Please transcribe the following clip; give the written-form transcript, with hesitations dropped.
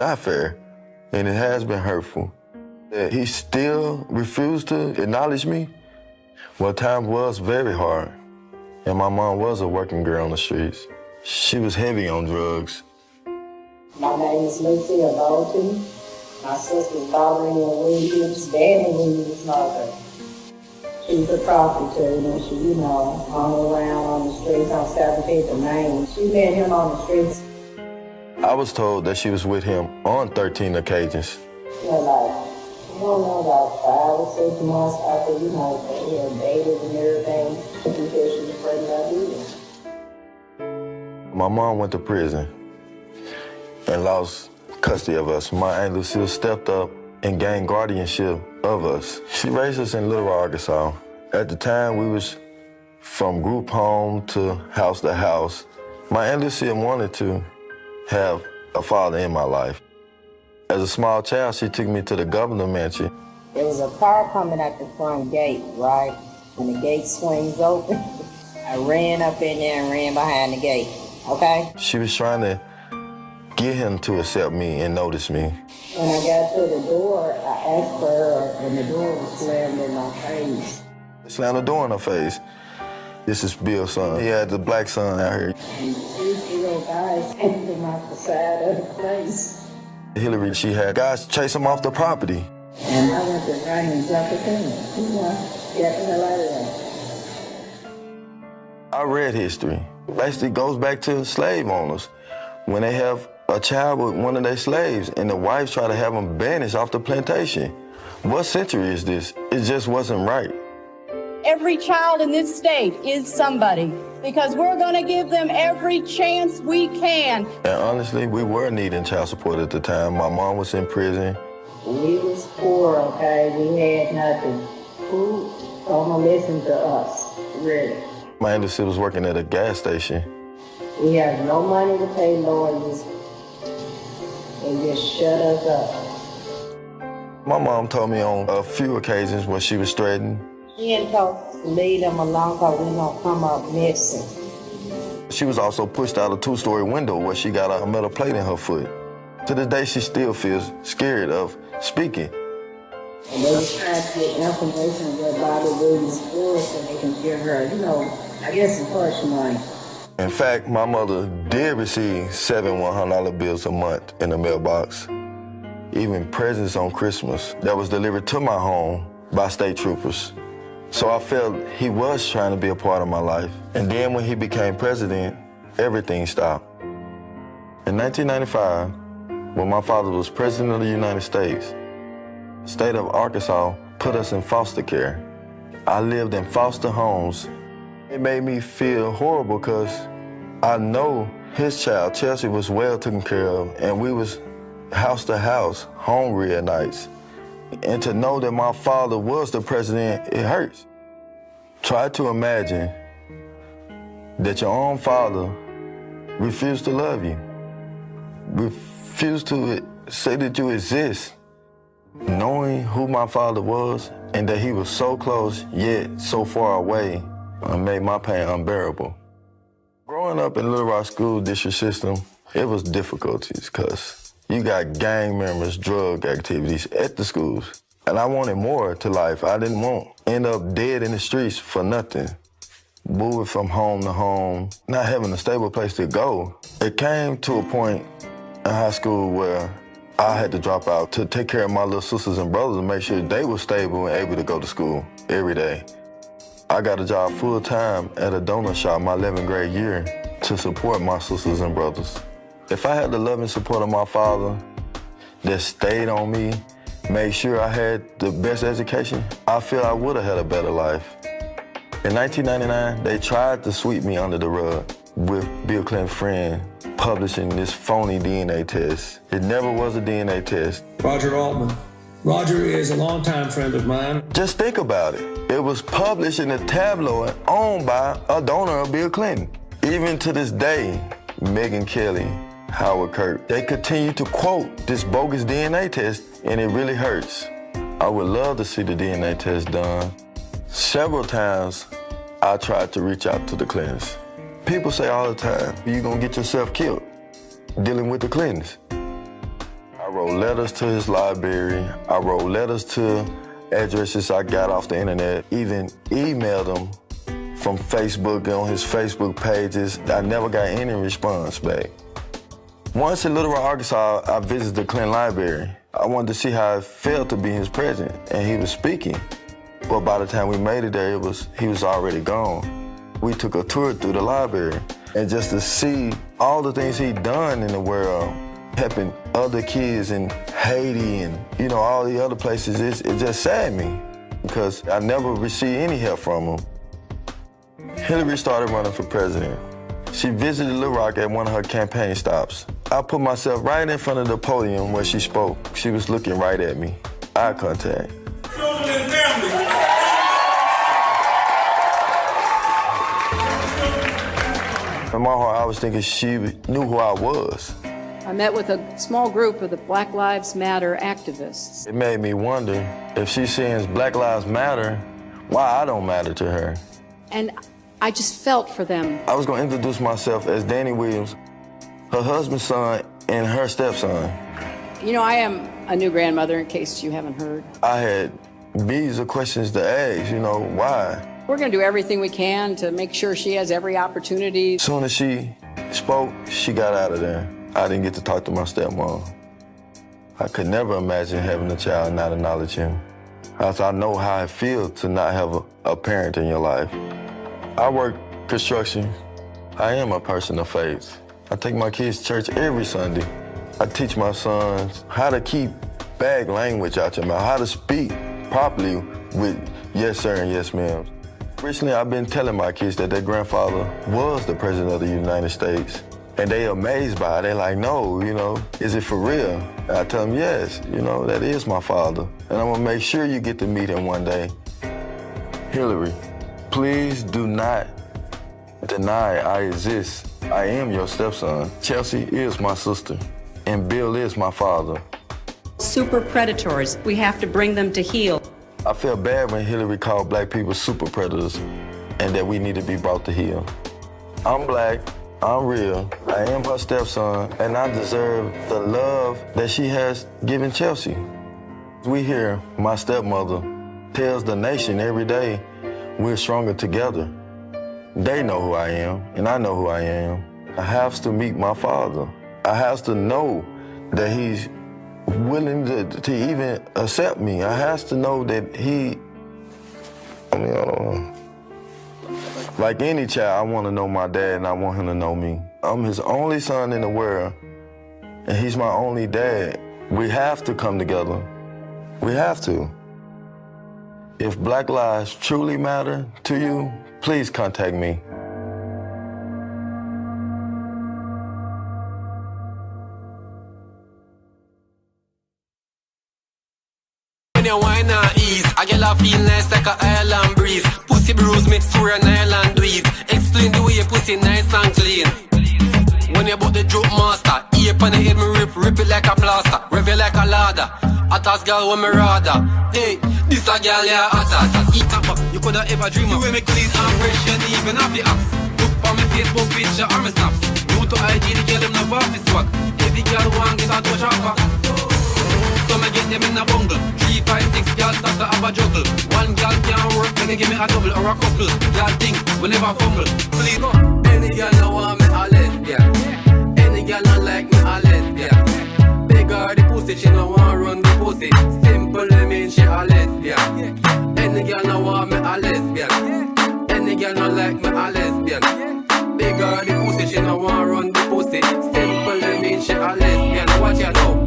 Not fair, and it has been hurtful. That he still refused to acknowledge me. Well, time was very hard, and my mom was a working girl on the streets. She was heavy on drugs. My name is Lucia Bolton. My sister's Valerie Williams, Danny Williams' mother. She was a prostitute, and she, hung around on the streets on 17th and Main. She met him on the streets. I was told that she was with him on 13 occasions. I don't know, about 5 or 6 months after, they had dated and everything, because she was pregnant either. My mom went to prison and lost custody of us. My Aunt Lucille stepped up and gained guardianship of us. She raised us in Little Rock, Arkansas. At the time, we was from group home to house. My Aunt Lucille wanted to have a father in my life. As a small child, she took me to the governor mansion. There was a car coming at the front gate, right? When the gate swings open, I ran up in there and ran behind the gate, okay? She was trying to get him to accept me and notice me. When I got to the door, I asked for her, and the door was slammed in my face. Slammed the door in her face. This is Bill's son. He had the black son out here. And 2 little guys hit him off the side of the place. Hillary, she had guys chase him off the property. And I went to right and jumped the thing. Get the hell out of there. I read history. Basically goes back to slave owners. When they have a child with one of their slaves and the wives try to have them banished off the plantation. What century is this? It just wasn't right. Every child in this state is somebody because we're going to give them every chance we can. And honestly, we were needing child support at the time. My mom was in prison. We was poor, okay? We had nothing. Who gonna listen to us, really? My Aunt Lucille was working at a gas station. We have no money to pay lawyers. They just shut us up. My mom told me on a few occasions when she was threatened. She didn't told us to leave them alone because we gonna come up missing. She was also pushed out a 2-story window where she got a metal plate in her foot. To this day, she still feels scared of speaking. And they was trying to get information about Bobby Williams' story so they can give her, I guess some hush money. In fact, my mother did receive 7 $100 bills a month in the mailbox. Even presents on Christmas that was delivered to my home by state troopers. So I felt he was trying to be a part of my life. And then when he became president, everything stopped. In 1995, when my father was president of the United States, the state of Arkansas put us in foster care. I lived in foster homes. It made me feel horrible because I know his child, Chelsea, was well taken care of, and we was house to house, hungry at nights. And to know that my father was the president, it hurts. Try to imagine that your own father refused to love you, refused to say that you exist. Knowing who my father was and that he was so close yet so far away made my pain unbearable. Growing up in Little Rock School District system, it was difficulties because you got gang members, drug activities at the schools. And I wanted more to life. I didn't want to end up dead in the streets for nothing. Moving from home to home, not having a stable place to go. It came to a point in high school where I had to drop out to take care of my little sisters and brothers and make sure they were stable and able to go to school every day. I got a job full-time at a donut shop my 11th grade year to support my sisters and brothers. If I had the love and support of my father that stayed on me, made sure I had the best education, I feel I would have had a better life. In 1999, they tried to sweep me under the rug with Bill Clinton's friend publishing this phony DNA test. It never was a DNA test. Roger Altman. Roger is a longtime friend of mine. Just think about it. It was published in a tabloid owned by a donor of Bill Clinton. Even to this day, Megyn Kelly, Howard Kirk, they continue to quote this bogus DNA test, and it really hurts. I would love to see the DNA test done. Several times, I tried to reach out to the Clintons. People say all the time, you're gonna get yourself killed dealing with the Clintons. I wrote letters to his library. I wrote letters to addresses I got off the internet, even emailed him from Facebook on his Facebook pages. I never got any response back. Once in Little Rock, Arkansas, I visited the Clinton Library. I wanted to see how it felt to be his president, and he was speaking. But by the time we made it there, he was already gone. We took a tour through the library, and just to see all the things he'd done in the world, helping other kids in Haiti and, all the other places, it just saddened me because I never received any help from him. Hillary started running for president. She visited Little Rock at one of her campaign stops. I put myself right in front of the podium where she spoke. She was looking right at me, eye contact. Children and families. In my heart, I was thinking she knew who I was. I met with a small group of the Black Lives Matter activists. It made me wonder if she's saying Black Lives Matter, why I don't matter to her. And I just felt for them. I was going to introduce myself as Danny Williams, her husband's son, and her stepson. I am a new grandmother, in case you haven't heard. I had millions of questions to ask, why? We're going to do everything we can to make sure she has every opportunity. As soon as she spoke, she got out of there. I didn't get to talk to my stepmom. I could never imagine having a child and not acknowledge him. I know how it feels to not have a parent in your life. I work construction. I am a person of faith. I take my kids to church every Sunday. I teach my sons how to keep bad language out your mouth, how to speak properly with yes, sir, and yes, ma'am. Recently, I've been telling my kids that their grandfather was the president of the United States. And they amazed by it. They're like, no, is it for real? And I tell them, yes, that is my father. And I'm gonna make sure you get to meet him one day. Hillary, please do not deny I exist. I am your stepson. Chelsea is my sister, and Bill is my father. Super predators, we have to bring them to heel. I felt bad when Hillary called black people super predators and that we need to be brought to heel. I'm black, I'm real, I am her stepson, and I deserve the love that she has given Chelsea. We hear my stepmother tells the nation every day, we're stronger together. They know who I am, and I know who I am. I have to meet my father. I have to know that he's willing to even accept me. I have to know that I don't know. Like any child, I want to know my dad, and I want him to know me. I'm his only son in the world, and he's my only dad. We have to come together. We have to. If Black lives truly matter to you, please contact me. When you wine and ease, I get a feel nice like a island breeze. Pussy bruise me, swear an island weed. Explain the way your pussy nice and clean. When you bought the joke master, ear on the head me rip it like a plaster, rev it like a ladder. Hottest girl when me rather. Hey, this a girl yeah hottest. Eat up, you coulda ever dream of. You make clean and fresh, you don't even have the axe. Look on me Facebook picture or me snaps. New to IG, the girl them never have this swag. Every girl want get a touch of back. So me get them in a bungle. 3, 5, 6 girls start to have a juggle. One girl can't work, then they give me a double or a couple. Girl think, we never fumble. Please go. Any girl no want me a lesbian. Any girl not like me a lesbian. Beg her the pussy, she no want run the pussy. Simple, I mean she a lesbian. Any girl no want me a lesbian. Any girl not like me a lesbian. Beg her the pussy, she no want run the pussy. Simple, I mean she a lesbian. Watch ya know.